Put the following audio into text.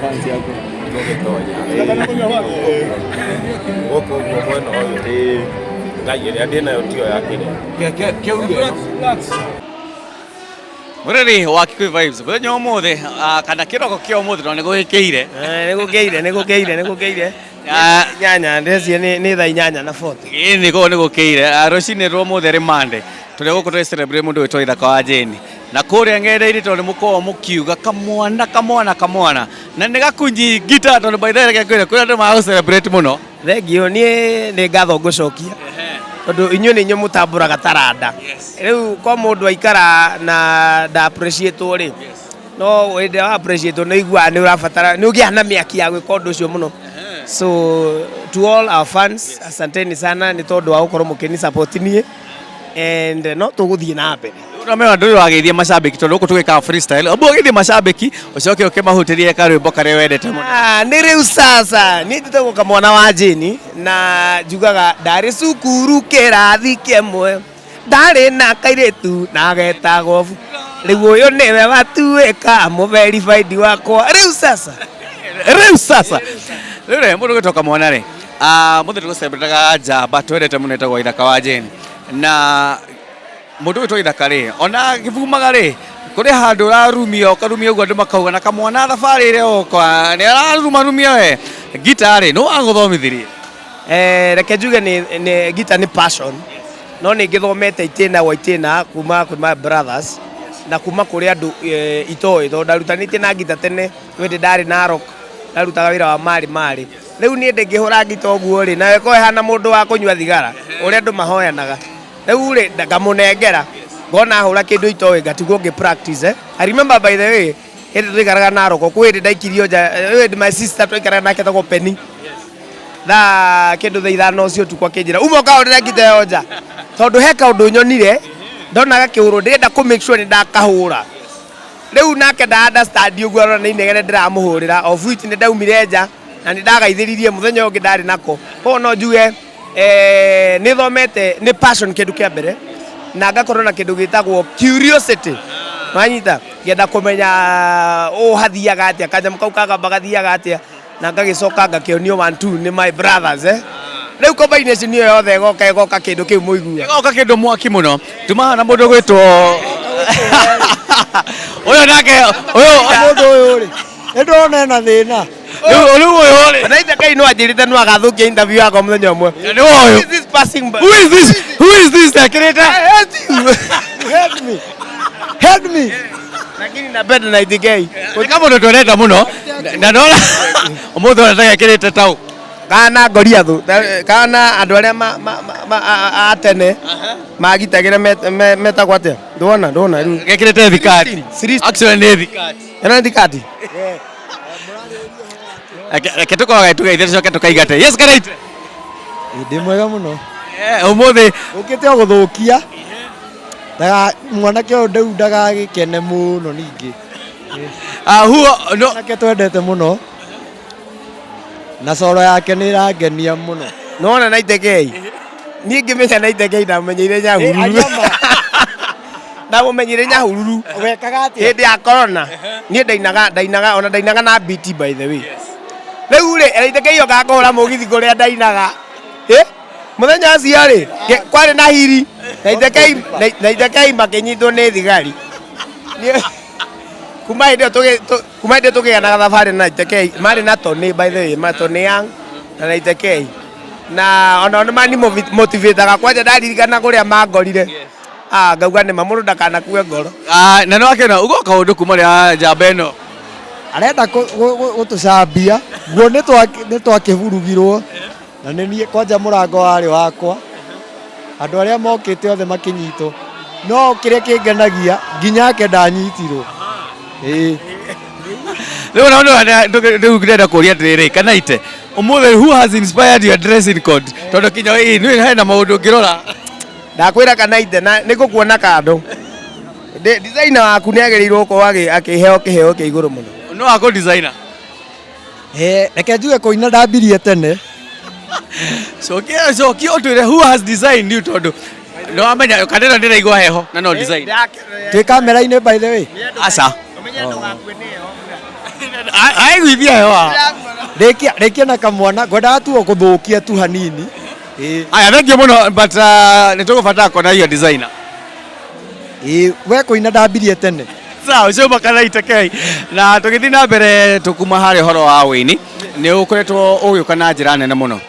fans yako. Woko mweno oyo. Ngai ndina yo tio yake. Mureri wa Kikuyu Vibes muthenya umuthi kana kiroko kia umuthi no nigugikiire Nyanya ndeci ni thaa 8 na 40 ini ko nigukiire rucini rwa umuthi ri Monday turi guku twi celebrate mundu witwa Ithaka wa Jane na kuria ng'enda-ini tondu mukoragwo mukiuga kamwana na ni gakunyi gita tondu by the way kwira andu ma celebrate muno thengio ni ngatho ngucokia tondu inyu ni inyu mutamburaga taranda riu kwa mundu aikara na da appreciate ri no wende wa appreciate no igua ni urabatara ni ugia na miaki ya gwika undu ucio muno so to all our fans asanteni sana ni tondu wa gukorwo mukini support nie and no tuguthie na mbere Unamewa ndio wageithia mashabiki tondu guku tugika freestyle obu wageithia mashabiki ucoke ukimahutirie karwimbo kare wendete muno ni riu sasa ni nditego kamwana wa Jane na njugaga ndari cukuru kirathi kimwe ndari na kairetu na getagwo riu uyu niwe watuika mu verified wakwa riu sasa riu mundu gitoka mwana ri muthi tugucelebrataga njamba twendete muno etagwo Ithaka wa Jane na mundu witwa Ithaka ri ona givumaga ri kuri handu urarumia ukarumia uguo andu makauga na kamwana thabari ire oka ni ararumia we gitari no aguthomithirie reke njuge ni guitar ni passion no ni ngithomete itina kuma my brothers na kuma kuri andu itoi tondu ndarutanitie na guitar tene wende ndari na rock ndarutaga wira wa mari riu ni ndingihura guitar uguo ri nawe ko hana mundu wa kunyua thigara uri andu mahoyanaga riu ri ngamunengera ngona hura kindu itoi ngatigwo ngi practice I remember by the way hindi twikaraga na rock kwindi ndaikirio nja my sister twikaraga nake tagwo Penny tha kindu tha 5 ucio tukwa kinjira uma kaurira ngite nja tondu he kaundu nyonire ndonaga kiuru ndirenda ku make sure ni ndakahura riu nake nda understand uguo rona ni negere ndiramuhurira of which ni ndaumire nja na ni ndagaithiririe muthenya ungi ndari nako ho no njuge ni thomete ni passion kindu kia mbere na ngakorwo na kindu gitagwo curiosity wanyita ngenda kumenya hathiaga atia kanyamu kau kagamba gathiaga atia na ngagicoka ngakionio 1 2 ni my brothers riu combination iyo yothe igoka kindu kiu muigua igoka kindu mwaki muno tuma na mundu gwitwo uyo nake uyo mundu uyu ri ndona na thina riu uyu ri na Ithaka no ajirite no agathukia interview yako muthenya umwe ni uyu who is this the creator help me lakini na bed na Ithaka kama mundu twendeta muno na ndona umuthi onataka kirite tau kana Goliath kana andu aria atene magitagire metagwo atia ndona riu gekirite thikati actually ni thikati ena thikati ketukoga tugeithire coke tukaigate yes karaite ndi mwega muno umuthi ukite guthukia daga mwanake uyu ndau ndagagikene muno ningi huo no nake twendete muno na solo yake ni irangenia muno nona na Ithaka ni ngimenya na Ithaka na menyeire nyahururu na mumenyire nyahururu wekaga atia hindi ya corona ni ndainaga ona ndainaga na beat by the way riu ri Ithaka iyo gakohora mugithi kuria ndainaga muthenya acio ri kwari na hiri na Ithaka makinyitwo ni thigari kuma hindi tukiganaga thabari na Ithaka mari na Tony by the way Tony Young na Ithaka na ona ni mani motivateaga kwanja ndaririkana kuria mangorire ngauga ni mamundu ndakanakue ngoro na no akena ugo kaundu kuma ria njamba ino arenda gutucambia guo ni twakivurugirwo na ni kwanja murango wari wakwa andu aria mokite othe makinyitwo no kiria kingenagia nginya ake ndanyitirwo riu no ndenda kuria ndiriri kanaite umuthi who has inspired your dressing code tondu kinya ni hena maundu ngirora ndakwira kanaite na nigukuona kando designer waku ni agereirwo ko akiheo kiheo kia iguru muno no ako designer reke njuge kuina ndambirie tene cokia utwire who has designed you tondu no amenya kaneno ndiraigua heho na no design twi kamera-ini by the way aca aiguithia hewa Rekia na kamwana ngwendaga tu guthukia tu hanini. Aya, thank you muno, but nitũgũbatara kuona hiyo designer. We kũina ndambirie tene. Sawa, Cuma kana itekei. Na tũgĩthiĩ na mbere tũkuma harĩ ũhoro wa wĩini, nĩ ũkoretwo ũgĩũka na njĩra nene mũno.